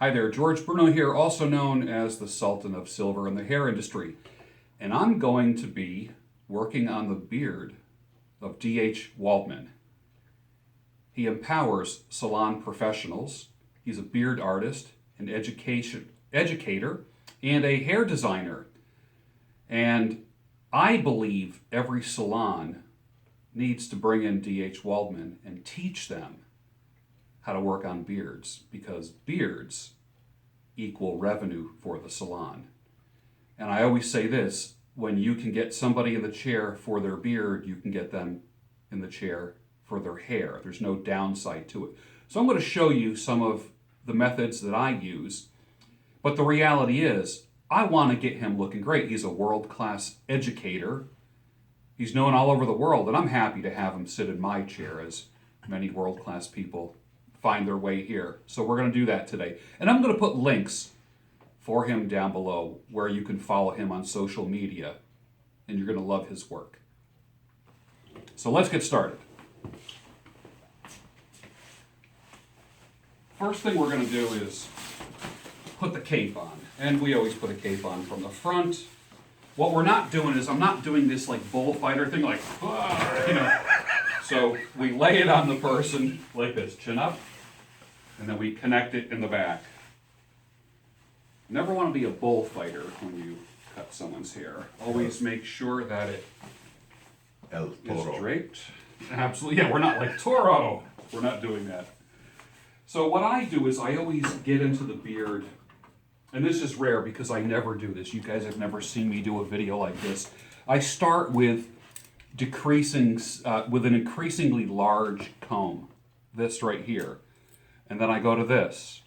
Hi there, George Bruno here, also known as the Sultan of Silver in the hair industry. And I'm going to be working on the beard of D.H. Waldman. He empowers salon professionals. He's a beard artist, an educator, and a hair designer. And I believe every salon needs to bring in D.H. Waldman and teach them how to work on beards, because beards equal revenue for the salon. And I always say this, when you can get somebody in the chair for their beard, you can get them in the chair for their hair. There's no downside to it. So I'm going to show you some of the methods that I use. But the reality is, I want to get him looking great. He's a world-class educator. He's known all over the world, and I'm happy to have him sit in my chair, as many world-class people find their way here. So we're going to do that today. And I'm going to put links for him down below where you can follow him on social media, and you're going to love his work. So let's get started. First thing we're going to do is put the cape on. And we always put a cape on from the front. What we're not doing is, I'm not doing this like bullfighter thing, like, So we lay it on the person like this, chin up, and then we connect it in the back. Never want to be a bullfighter when you cut someone's hair. Always make sure that it is draped. Absolutely, yeah, we're not like Toro. We're not doing that. So what I do is I always get into the beard, and this is rare because I never do this. You guys have never seen me do a video like this. I start with with an increasingly large comb, this right here. And then I go to this,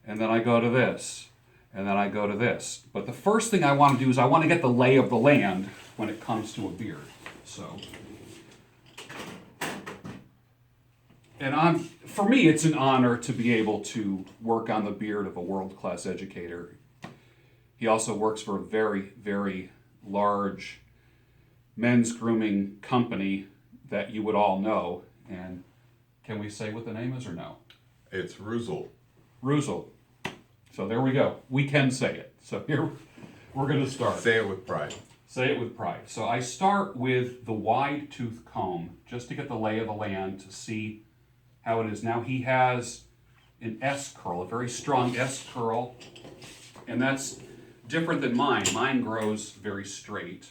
and then I go to this, and then I go to this. But the first thing I want to do is I want to get the lay of the land when it comes to a beard. So, and for me, it's an honor to be able to work on the beard of a world-class educator. He also works for a very, very large men's grooming company that you would all know. And can we say what the name is or no? It's Ruzel. Ruzel. So there we go. We can say it. So here we're going to start. Say it with pride. Say it with pride. So I start with the wide tooth comb just to get the lay of the land, to see how it is. Now he has an S curl, a very strong S curl, and that's different than mine. Mine grows very straight.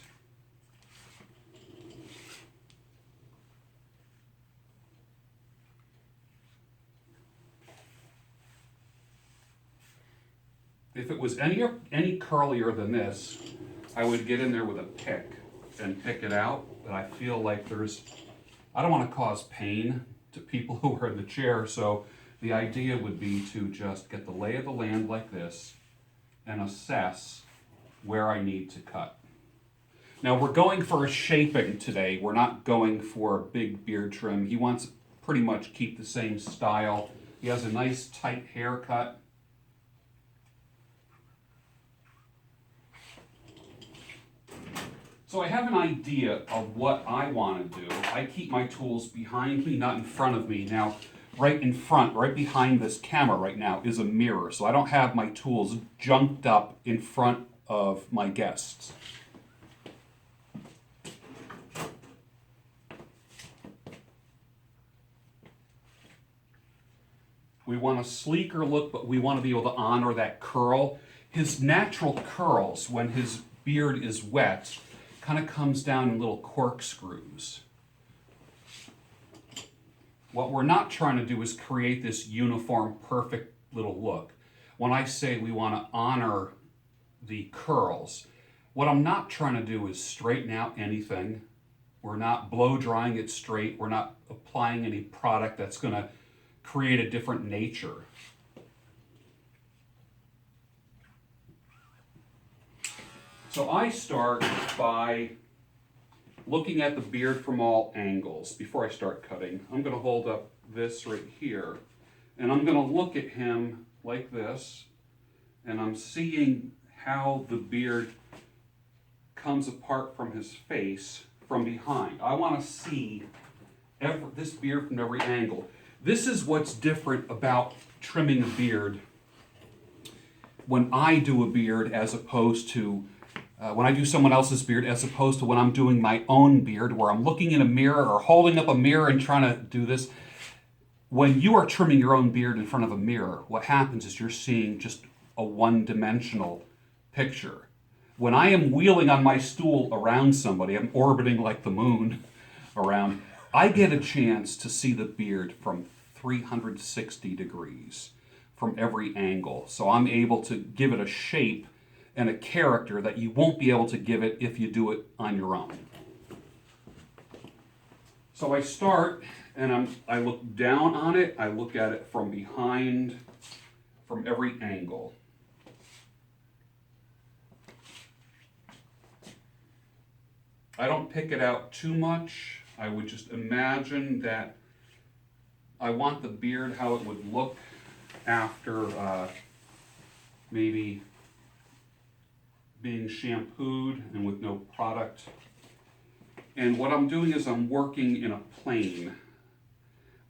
If it was any curlier than this, I would get in there with a pick and pick it out. But I feel like I don't want to cause pain to people who are in the chair. So the idea would be to just get the lay of the land like this and assess where I need to cut. Now we're going for a shaping today. We're not going for a big beard trim. He wants to pretty much keep the same style. He has a nice tight haircut. So I have an idea of what I want to do. I keep my tools behind me, not in front of me. Now, right in front, right behind this camera right now is a mirror. So I don't have my tools junked up in front of my guests. We want a sleeker look, but we want to be able to honor that curl. His natural curls, when his beard is wet, kind of comes down in little corkscrews. What we're not trying to do is create this uniform, perfect little look. When I say we want to honor the curls, what I'm not trying to do is straighten out anything. We're not blow drying it straight. We're not applying any product that's going to create a different nature. So I start by looking at the beard from all angles before I start cutting. I'm going to hold up this right here, and I'm going to look at him like this, and I'm seeing how the beard comes apart from his face from behind. I want to see this beard from every angle. This is what's different about trimming a beard when I do a beard as opposed to when I do someone else's beard as opposed to when I'm doing my own beard, where I'm looking in a mirror or holding up a mirror and trying to do this. When you are trimming your own beard in front of a mirror, what happens is you're seeing just a one-dimensional picture. When I am wheeling on my stool around somebody, I'm orbiting like the moon around, I get a chance to see the beard from 360 degrees, from every angle. So I'm able to give it a shape and a character that you won't be able to give it if you do it on your own. So I start and I look down on it, I look at it from behind, from every angle. I don't pick it out too much. I would just imagine that I want the beard how it would look after maybe being shampooed and with no product. And what I'm doing is I'm working in a plane.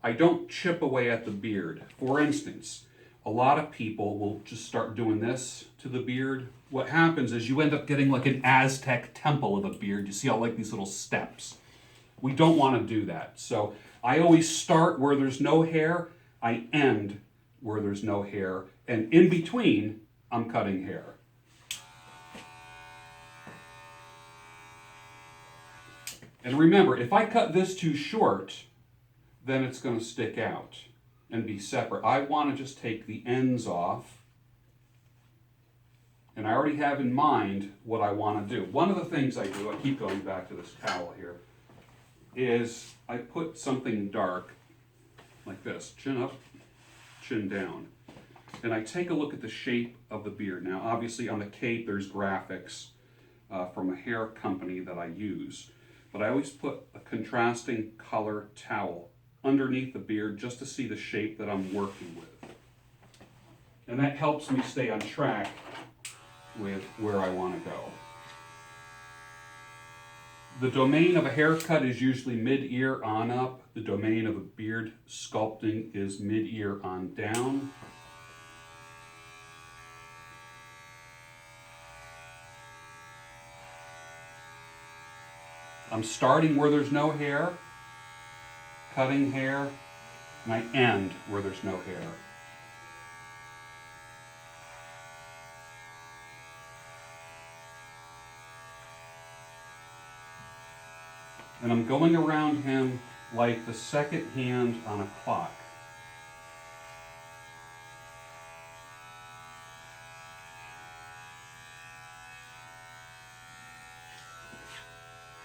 I don't chip away at the beard. For instance, a lot of people will just start doing this to the beard. What happens is you end up getting like an Aztec temple of a beard. You see all like these little steps. We don't want to do that. So I always start where there's no hair. I end where there's no hair. And in between, I'm cutting hair. And remember, if I cut this too short, then it's going to stick out and be separate. I want to just take the ends off. And I already have in mind what I want to do. One of the things I do, I keep going back to this towel here, is I put something dark like this, chin up, chin down. And I take a look at the shape of the beard. Now, obviously on the cape, there's graphics from a hair company that I use. But I always put a contrasting color towel underneath the beard just to see the shape that I'm working with. And that helps me stay on track with where I want to go. The domain of a haircut is usually mid-ear on up. The domain of a beard sculpting is mid-ear on down. I'm starting where there's no hair, cutting hair, and I end where there's no hair. And I'm going around him like the second hand on a clock.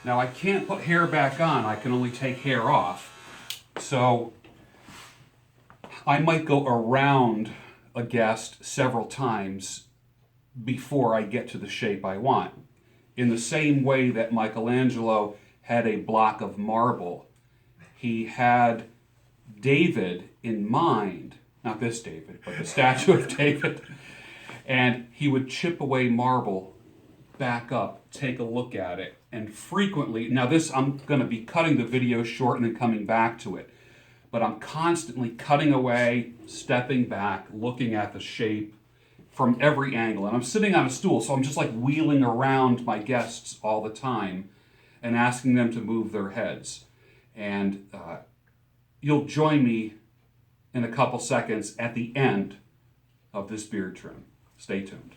Now I can't put hair back on, I can only take hair off. So I might go around a guest several times before I get to the shape I want. In the same way that Michelangelo had a block of marble, he had David in mind, not this David, but the statue of David, and he would chip away marble, back up, take a look at it, and frequently, now this, I'm going to be cutting the video short and then coming back to it, but I'm constantly cutting away, stepping back, looking at the shape from every angle. And I'm sitting on a stool, so I'm just like wheeling around my guests all the time and asking them to move their heads. And you'll join me in a couple seconds at the end of this beard trim. Stay tuned.